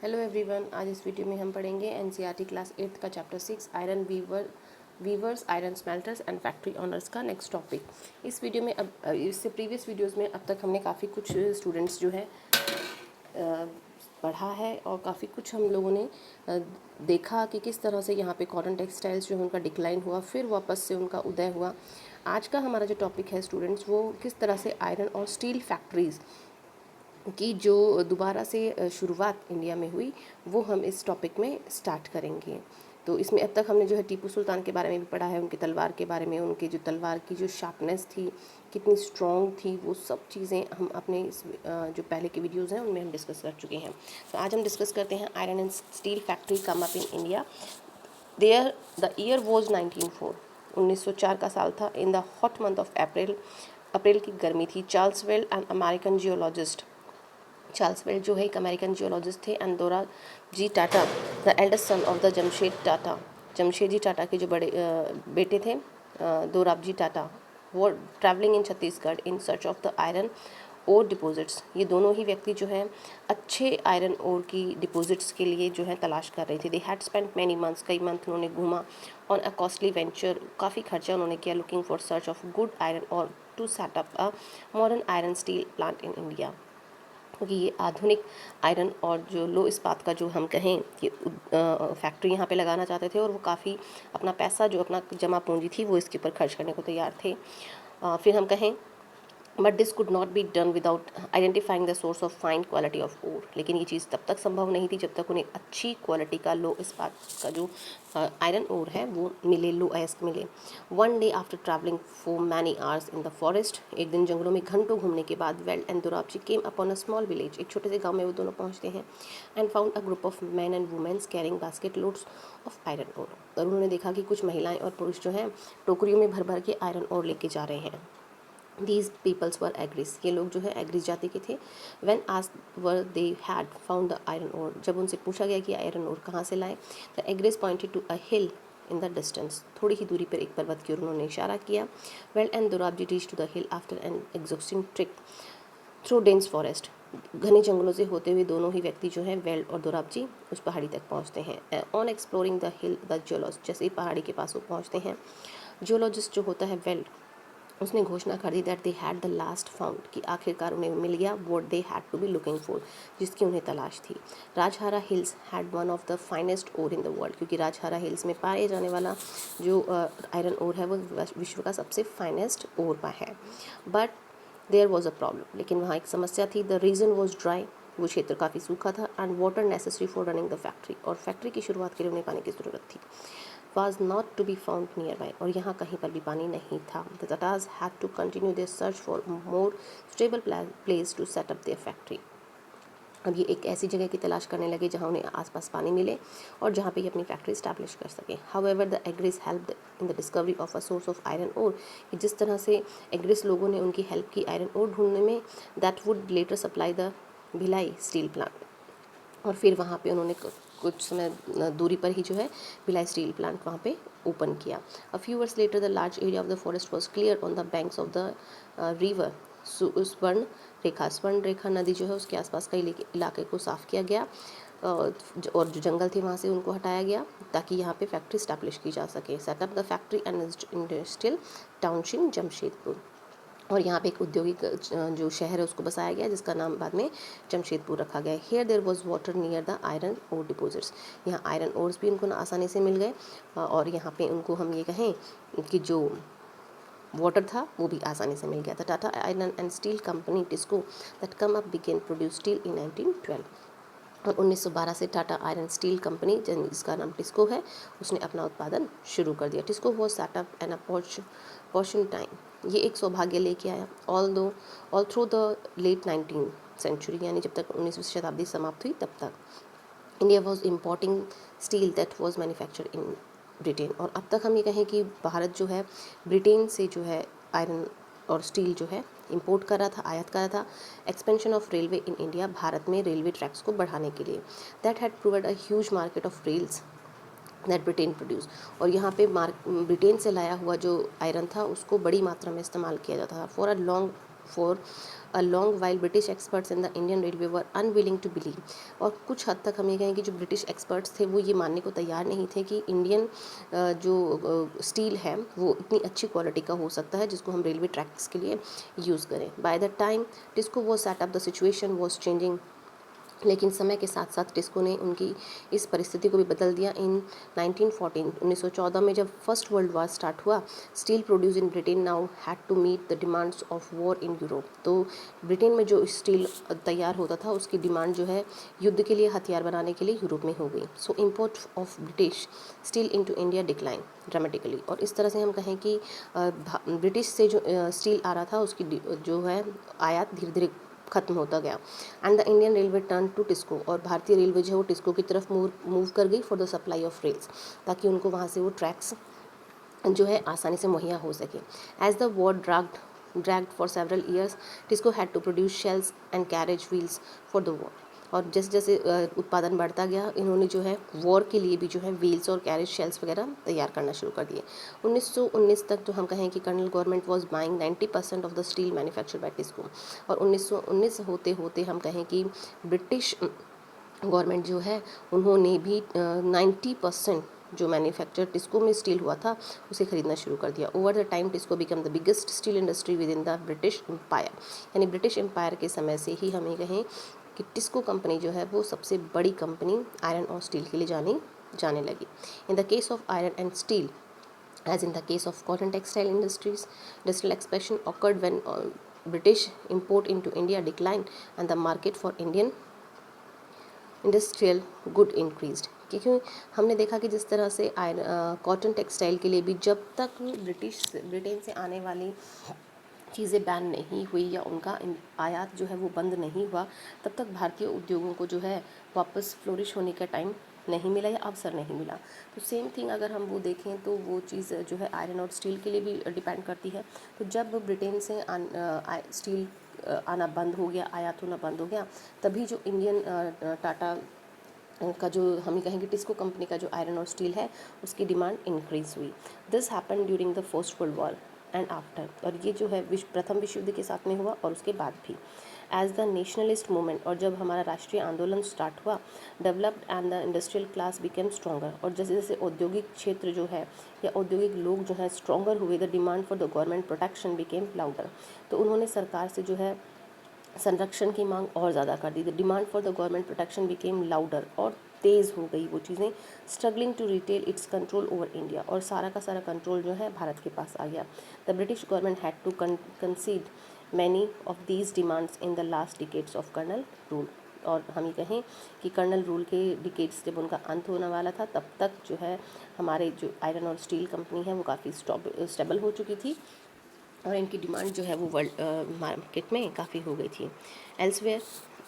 Hello everyone, आज इस video में हम पढ़ेंगे एनसीईआरटी क्लास 8 का chapter 6 iron weavers iron smelters and factory owners का नेक्स्ट टॉपिक। इस वीडियो में अब इससे प्रीवियस वीडियोस में अब तक हमने काफ़ी कुछ स्टूडेंट्स जो है पढ़ा है और काफ़ी कुछ हम लोगों ने देखा कि किस तरह से यहाँ पे कॉटन टेक्सटाइल्स जो है उनका डिक्लाइन हुआ, फिर वापस से उनका उदय हुआ। आज का हमारा जो टॉपिक है स्टूडेंट्स, वो किस तरह से आयरन और स्टील फैक्ट्रीज़ की जो दोबारा से शुरुआत इंडिया में हुई वो हम इस टॉपिक में स्टार्ट करेंगे। तो इसमें अब तक हमने जो है टीपू सुल्तान के बारे में भी पढ़ा है, उनकी तलवार के बारे में, उनकी जो तलवार की जो शार्पनेस थी, कितनी स्ट्रॉन्ग थी, वो सब चीज़ें हम अपने इस जो पहले के वीडियोज़ हैं उनमें हम डिस्कस कर चुके हैं। तो आज हम डिस्कस करते हैं iron and steel factory come up in India. There the year was 1904, 1904 का साल था। In the hot month of April की गर्मी थी। Charles Weld an American geologist, Charles Weld जो है एक अमेरिकन जियोलॉजिस्ट थे, and Dora ji Tata the eldest son of the Jamshed Tata, Jamshed ji Tata के जो बड़े बेटे थे, दोराबजी टाटा, वो travelling in Chhattisgarh in search of the iron ore deposits. ये दोनों ही व्यक्ति जो हैं अच्छे आयरन ओर की डिपॉजिट्स के लिए जो है तलाश कर रहे थे। They had spent many months, कई मंथ उन्होंने घूमा ऑन अ कॉस्टली वेंचर, काफ़ी खर्चा उन्होंने किया, looking for search of good iron ore to set up a modern iron steel plant in India. क्योंकि ये आधुनिक आयरन और जो लो इस्पात का जो हम कहें कि फैक्ट्री यहाँ पे लगाना चाहते थे, और वो काफ़ी अपना पैसा जो अपना जमा पूंजी थी वो इसके ऊपर खर्च करने को तैयार थे। फिर हम कहें but this could not be done without identifying the source of fine quality of ore. लेकिन ये चीज़ तब तक संभव नहीं थी जब तक उन्हें अच्छी क्वालिटी का लो इस्पात का जो आयरन ओर है वो मिले, लो अयस्क मिले। One day after travelling for many hours in the forest, एक दिन जंगलों में घंटों घूमने के बाद Weld and Dorabji came upon a small village, एक छोटे से गांव में वो दोनों पहुंचते हैं, and found a group of man and womens carrying basket loads of iron ore. और उन्होंने देखा कि कुछ महिलाएं और पुरुष जो हैं टोकरियों में भर भर के आयरन ओर लेके जा रहे हैं। दीज पीपल्स वर एग्रीज, ये लोग जो है एग्रीज जाति के थे। वेन आज whether they had found the iron ore, जब उनसे पूछा गया कि आयरन ओर कहाँ से लाए, the Agarias pointed to a hill in the distance, थोड़ी ही दूरी पर एक पर्वत की ओर उन्होंने इशारा किया। Weld and Dorabji reach to the hill after an exhausting trek through dense forest, घने जंगलों से होते हुए दोनों ही व्यक्ति जो हैं वेल्ड और दोराबजी उस पहाड़ी तक पहुंचते हैं। On exploring the hill the geologist, जैसे ही पहाड़ी के पास वो पहुंचते हैं, जियोलॉजिस्ट जो होता है वेल्ड, उसने घोषणा कर दी that they had the last found, कि आखिरकार उन्हें मिल गया what they had to be looking for, जिसकी उन्हें तलाश थी। Rajhara hills had one of the finest ore in the world, क्योंकि राजहारा हिल्स में पाए जाने वाला जो आयरन ओर है वो विश्व का सबसे फाइनेस्ट ओर पा है। But there was a problem, लेकिन वहाँ एक समस्या थी। द रीजन वॉज ड्राई, वो क्षेत्र काफ़ी सूखा था, and water necessary for running the factory, और फैक्ट्री की शुरुआत के लिए उन्हें पानी की ज़रूरत थी। was not to be found nearby, और यहाँ कहीं पर भी पानी नहीं था। The Tatars had to continue their search for a more stable place to set up their factory. अब ये एक ऐसी जगह की तलाश करने लगे जहाँ उन्हें आसपास पानी मिले और जहाँ पे ये अपनी फैक्ट्री स्टैब्लिश कर सकें। However, the Agris helped in the discovery of a source of iron ore, कि जिस तरह से एग्रिस लोगों ने उनकी हेल्प की आयरन ओर ढूंढने में, that would later supply the Bhilai steel plant, और फिर वहाँ पे उन्होंने कुछ समय दूरी पर ही जो है भिलाई स्टील प्लांट वहाँ पे ओपन किया। A few years later the large area of the forest was clear on the banks of the river स्वर्ण रेखा, स्वर्ण रेखा नदी जो है उसके आसपास का इलाके को साफ़ किया गया, और जो जंगल थे वहाँ से उनको हटाया गया ताकि यहाँ पे फैक्ट्री स्टैब्लिश की जा सके। Setup the factory and industrial township Jamshedpur, और यहाँ पे एक औद्योगिक जो शहर है उसको बसाया गया, जिसका नाम बाद में जमशेदपुर रखा गया। Here there was water near the iron ore deposits, यहाँ आयरन ओर्स भी उनको आसानी से मिल गए, और यहाँ पे उनको हम ये कहें कि जो वाटर था वो भी आसानी से मिल गया था। Tata iron and steel company TISCO that come up began produce steel in 1912, और 1912 से टाटा आयरन स्टील कंपनी जिसका नाम टिस्को है उसने अपना उत्पादन शुरू कर दिया। TISCO was set up an opportune time, ये एक सौभाग्य लेके आया। All through the late 19th century, यानी जब तक 19वीं शताब्दी समाप्त हुई तब तक, India was importing steel that was manufactured in Britain, और अब तक हम ये कहें कि भारत जो है ब्रिटेन से जो है आयरन और स्टील जो है इंपोर्ट कर रहा था, आयात कर रहा था। Expansion of railway in India, Bharat में रेलवे ट्रैक्स को बढ़ाने के लिए। That had proved a huge market of rails that Britain produce, और यहाँ पे ब्रिटेन से लाया हुआ जो आयरन था उसको बड़ी मात्रा में इस्तेमाल किया जाता था। For a long for a long while British experts in the Indian railway were unwilling to believe. और कुछ हद तक हम ये कहें कि जो ब्रिटिश एक्सपर्ट्स थे वो ये मानने को तैयार नहीं थे कि इंडियन जो स्टील है वो इतनी अच्छी क्वालिटी का हो सकता है जिसको हम रेलवे ट्रैक्स के लिए यूज़ करें। By the time TISCO was set up the situation was changing, लेकिन समय के साथ साथ टिस्को ने उनकी इस परिस्थिति को भी बदल दिया। इन 1914 में जब फर्स्ट वर्ल्ड वार स्टार्ट हुआ, steel produce in Britain now had to meet the demands of war in Europe. तो ब्रिटेन में जो स्टील तैयार होता था उसकी डिमांड जो है युद्ध के लिए हथियार बनाने के लिए यूरोप में हो गई। सो import of British steel into India decline dramatically. और इस तरह से हम कहें कि ब्रिटिश से जो स्टील आ रहा था उसकी जो है आयात धीरे धीरे खत्म होता गया। And the Indian railway turn to TISCO, और भारतीय रेलवे जो है वो टिस्को की तरफ मूव कर गई for the supply of rails, ताकि उनको वहाँ से वो ट्रैक्स जो है आसानी से मुहैया हो सके। As the war dragged for several years, Tisco had to produce shells and carriage wheels for the war। और जैसे जैसे उत्पादन बढ़ता गया, इन्होंने जो है वॉर के लिए भी जो है व्हील्स और कैरेज शेल्स वगैरह तैयार करना शुरू कर दिए। 1919 तक जो हम कहें कि colonial government was buying 90% of the steel manufactured by TISCO. और 1919 होते होते हम कहें कि ब्रिटिश गवर्नमेंट जो है उन्होंने भी 90% जो मैन्युफैक्चर टिस्को में स्टील हुआ था उसे खरीदना शुरू कर दिया। Over the time TISCO become the biggest steel industry within the British empire. यानी ब्रिटिश एम्पायर के समय से ही हमें कहें कि टिस्को कंपनी जो है वो सबसे बड़ी कंपनी आयरन और स्टील के लिए जाने लगी। In the case of iron and steel, as in the case of cotton textile industries, industrial expansion occurred when British import into India declined and the market for Indian industrial good increased. क्योंकि हमने देखा कि जिस तरह से cotton textile के लिए भी जब तक ब्रिटेन से आने वाली चीज़ें बैन नहीं हुई या उनका आयात जो है वो बंद नहीं हुआ, तब तक भारतीय उद्योगों को जो है वापस फ्लोरिश होने का टाइम नहीं मिला या अवसर नहीं मिला। तो सेम थिंग अगर हम वो देखें तो वो चीज़ जो है आयरन और स्टील के लिए भी डिपेंड करती है। तो जब ब्रिटेन से स्टील आना बंद हो गया, आयात होना बंद हो गया, तभी जो इंडियन टाटा का जो हम कहेंगे टिस्को कंपनी का जो आयरन और स्टील है उसकी डिमांड इंक्रीज हुई। This happen during the first world war and after. और ये जो है प्रथम विश्व युद्ध के साथ में हुआ और उसके बाद भी। एज द नेशनलिस्ट मूवमेंट, और जब हमारा राष्ट्रीय आंदोलन स्टार्ट हुआ, developed and the industrial class became stronger. और जैसे जैसे औद्योगिक क्षेत्र जो है या औद्योगिक लोग जो है स्ट्रॉन्गर हुए, the demand for the government protection became louder. तो उन्होंने सरकार से जो है संरक्षण की मांग और ज़्यादा कर दी। The demand for the government protection became louder, और तेज़ हो गई वो चीज़ें। Struggling to retail its control over India, और सारा का सारा कंट्रोल जो है भारत के पास आ गया। The British government had to concede many of these demands in the last decades of colonial rule. और हम ये कहें कि कर्नल रूल के डिकेड्स जब उनका अंत होने वाला था, तब तक जो है हमारे जो आयरन और स्टील कंपनी है वो काफ़ी स्टेबल हो चुकी थी और इनकी डिमांड जो है वो वर्ल्ड मार्केट में काफ़ी हो गई थी। Elsewhere,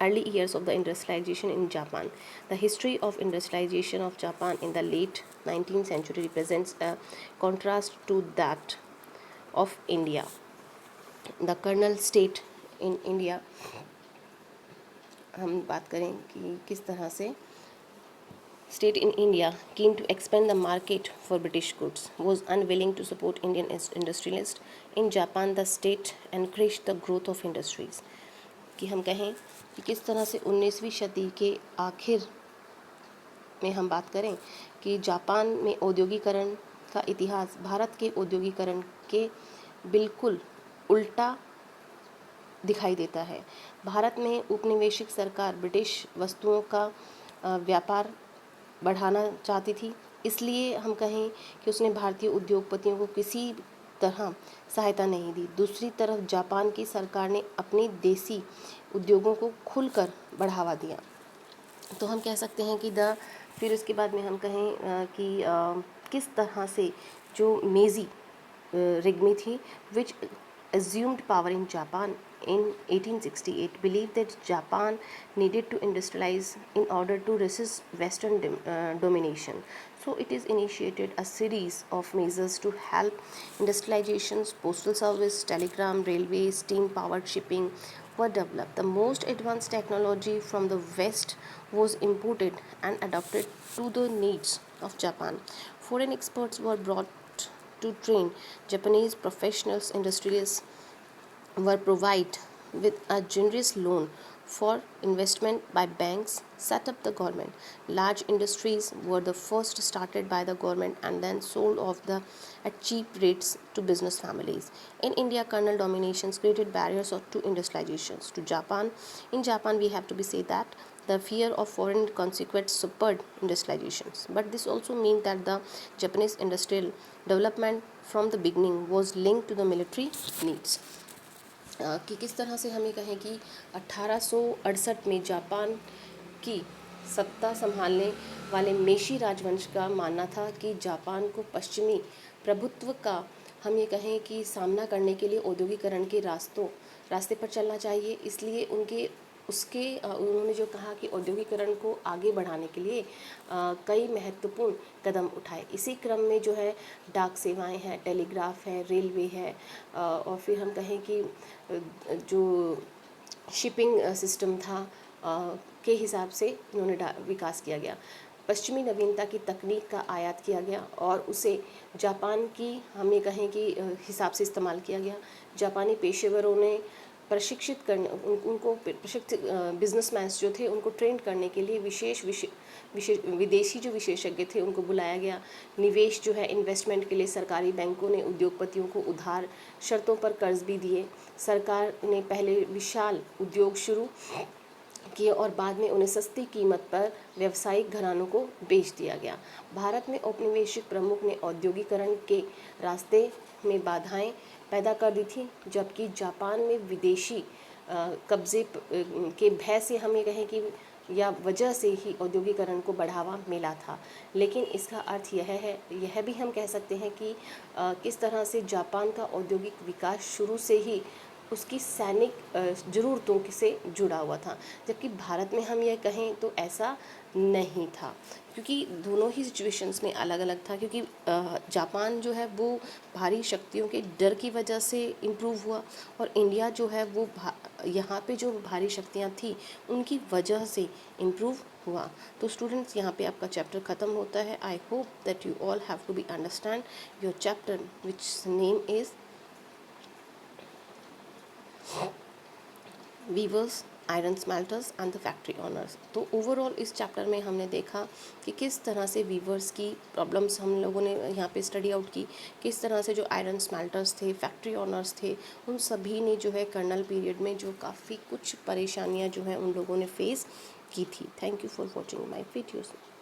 early years of the industrialization in Japan. The history of industrialization of Japan in the late 19th century represents a contrast to that of India. The kernel state in India, हम बात करें कि किस तरह से state in India, keen to expand the market for British goods, was unwilling to support Indian industrialists. In Japan, the state encouraged the growth of industries. कि हम कहें कि किस तरह से 19वीं शताब्दी के आखिर में हम बात करें कि जापान में औद्योगिकरण का इतिहास भारत के औद्योगिकरण के बिल्कुल उल्टा दिखाई देता है। भारत में उपनिवेशिक सरकार ब्रिटिश वस्तुओं का व्यापार बढ़ाना चाहती थी, इसलिए हम कहें कि उसने भारतीय उद्योगपतियों को किसी तरह सहायता नहीं दी। दूसरी तरफ जापान की सरकार ने अपने देसी उद्योगों को खुलकर बढ़ावा दिया। तो हम कह सकते हैं कि फिर उसके बाद में हम कहें कि किस तरह से जो मेजी रिग्मी थी विच assumed power in Japan in 1868, believed that Japan needed to industrialize in order to resist Western domination. So it is initiated a series of measures to help industrializations. Postal service, telegram, railway, steam-powered shipping were developed. The most advanced technology from the West was imported and adapted to the needs of Japan. Foreign experts were brought to train Japanese professionals, industrialists were provided with a generous loan for investment by banks set up the government. Large industries were the first started by the government and then sold off at cheap rates to business families. In India, colonial dominations created barriers to industrializations. In Japan, we have to be say that the fear of foreign consequence spurred industrializations. But this also means that the Japanese industrial development from the beginning was linked to the military needs. कि किस तरह से हमें कहें कि 1868 में Japan की सत्ता संभालने वाले मेशी राजवंश का मानना था कि जापान को पश्चिमी प्रभुत्व का हम ये कहें कि सामना करने के लिए औद्योगिकरण के रास्ते पर चलना चाहिए। इसलिए उन्होंने जो कहा कि औद्योगिकरण को आगे बढ़ाने के लिए कई महत्वपूर्ण कदम उठाए। इसी क्रम में जो है डाक सेवाएं हैं, टेलीग्राफ है, रेलवे है, और फिर हम कहें कि जो शिपिंग सिस्टम था के हिसाब से इन्होंने विकास किया गया। पश्चिमी नवीनता की तकनीक का आयात किया गया और उसे जापान की हम ये कहें कि हिसाब से इस्तेमाल किया गया। जापानी पेशेवरों ने प्रशिक्षित करने उनको प्रशिक्षित बिजनेसमैन जो थे उनको ट्रेन करने के लिए विदेशी जो विशेषज्ञ थे उनको बुलाया गया। निवेश जो है इन्वेस्टमेंट के लिए सरकारी बैंकों ने उद्योगपतियों को उधार शर्तों पर कर्ज भी दिए। सरकार ने पहले विशाल उद्योग शुरू किए और बाद में उन्हें सस्ती कीमत पर व्यावसायिक घरानों को बेच दिया गया। भारत में औपनिवेशिक प्रमुख ने औद्योगिकरण के रास्ते में बाधाएं पैदा कर दी थी, जबकि जापान में विदेशी कब्जे के भय से हम ये कहें कि या वजह से ही औद्योगिकरण को बढ़ावा मिला था। लेकिन इसका अर्थ यह भी हम कह सकते हैं कि किस तरह से जापान का औद्योगिक विकास शुरू से ही उसकी सैनिक ज़रूरतों से जुड़ा हुआ था, जबकि भारत में हम यह कहें तो ऐसा नहीं था, क्योंकि दोनों ही सिचुएशंस में अलग अलग था। क्योंकि जापान जो है वो भारी शक्तियों के डर की वजह से इम्प्रूव हुआ और इंडिया जो है वो यहाँ पे जो भारी शक्तियाँ थी उनकी वजह से इम्प्रूव हुआ। तो स्टूडेंट्स यहाँ पे आपका चैप्टर ख़त्म होता है। I hope that you all have to be understand your chapter which name is weavers, iron smelters and the factory owners. तो ओवरऑल इस चैप्टर में हमने देखा कि किस तरह से वीवर्स की प्रॉब्लम्स हम लोगों ने यहाँ पे स्टडी आउट की, किस तरह से जो आयरन स्मेल्टर्स थे, फैक्ट्री ऑनर्स थे, उन सभी ने जो है कर्नल पीरियड में जो काफ़ी कुछ परेशानियाँ जो हैं उन लोगों ने फेस की थी। Thank you for watching my videos.